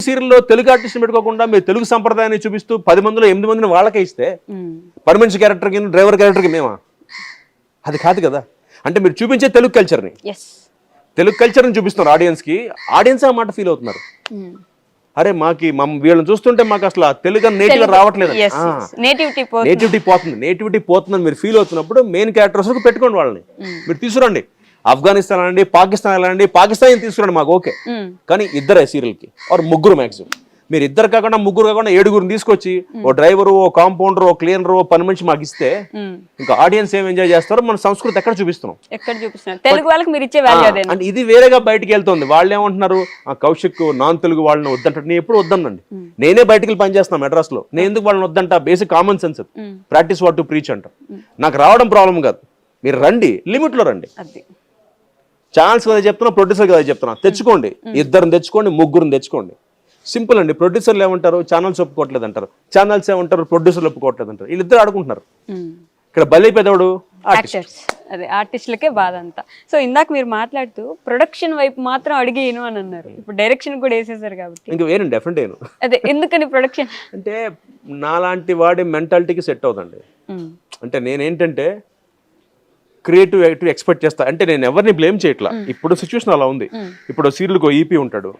సీరియల్లో తెలుగు ఆర్టిస్ట్ పెట్టుకోకుండా మీరు తెలుగు సంప్రదాయాన్ని చూపిస్తూ 10 మందిలో 8 మందిని వాళ్ళకే ఇస్తే పని మనిషి క్యారెక్టర్ కి డ్రైవర్ క్యారెక్టర్ కి మేమా? అది కాదు కదా. అంటే మీరు చూపించే తెలుగు కల్చర్ని, తెలుగు కల్చర్ని చూపిస్తున్నారు ఆడియన్స్ ఆ మాట ఫీల్ అవుతున్నారు. అరే వీళ్ళని చూస్తుంటే మాకు అసలు తెలుగు నేటివ్ రావట్లేదు, నేటివిటీ పోతుందని మీరు ఫీల్ అవుతున్నప్పుడు మెయిన్ క్యారెక్టర్స్ పెట్టుకోండి వాళ్ళని. మీరు తీసుకురండి, ఆఫ్ఘనిస్తాన్ అనండి, పాకిస్తాన్ వెళ్ళండి, పాకిస్తాన్ తీసుకురండి, మాకు ఓకే. కానీ ఇద్దరే సీరియల్కి ఆర్ ముగ్గురు మ్యాక్సిమం. మీరు ఇద్దరు కాకుండా ముగ్గురు కాకుండా 7గురిని తీసుకొచ్చి ఓ డ్రైవరు, ఓ కాంపౌండర్, ఓ క్లీనర్, ఓ పని మనిషి మాకు ఇస్తే ఇంకా ఆడియన్స్ ఏం ఎంజాయ్ చేస్తారో మన సంస్కృతి ఎక్కడ చూపిస్తున్నాం. తెలుగు వాళ్ళకి మీరు ఇచ్చే వాల్యూ అదే. అంటే ఇది వేరేగా బయటకు వెళ్తుంది. వాళ్ళు ఏమంటున్నారు, కౌశిక్ నాన్ తెలుగు వాళ్ళని వద్దంటారు. నేను ఎప్పుడు వద్దనండి, నేనే బయటకు పనిచేస్తున్నాను మెడ్రాస్ లో, నేను ఎందుకు వాళ్ళని వద్దంట? Basic common sense, practice what to preach అంట. నాకు రావడం ప్రాబ్లం కాదు, మీరు రండి, లిమిట్ లో రండి. ఛానల్స్ కదా చెప్తున్నా, ప్రొడ్యూసర్ కదా చెప్తున్నా, తెచ్చుకోండి, ఇద్దరిని తెచ్చుకోండి, ముగ్గురిని తెచ్చుకోండి. సింపుల్ అండి. ప్రొడ్యూసర్లు ఏమంటారు, ఛానల్స్ ఒప్పుకోవట్లేదు అంటారు, ఛానల్స్ ఏమంటారు, ప్రొడ్యూసర్లు ఒప్పుకోవట్లేదు అంటారు. వీళ్ళిద్దరు ఆడుకుంటున్నారు. ఇక్కడ బలి పెదవుడు అదే ఆర్టిస్టులకే బాధ అంతా. సో ఇందాక మీరు మాట్లాడుతూ ప్రొడక్షన్ వైపు మాత్రం అడిగేను అని అన్నారు. ఇప్పుడు డైరెక్షన్ కూడా వేసేసారు కాబట్టి ఇంకా వేరే డెఫినెట్ అయ్యాను. అదే ఎందుకని ప్రొడక్షన్ అంటే నాలాంటి వాడి మెంటాలిటీకి సెట్ అవుతుంది. అంటే నేనేంటంటే క్రియేటివ్ ఎక్స్పెక్ట్ చేస్తా. అంటే నేను ఎవరిని బ్లేమ్ చేయట్లా, ఇప్పుడు సిచ్యువేషన్ అలా ఉంది. ఇప్పుడు సీరియల్కి ఈపీ ఉంటాడు,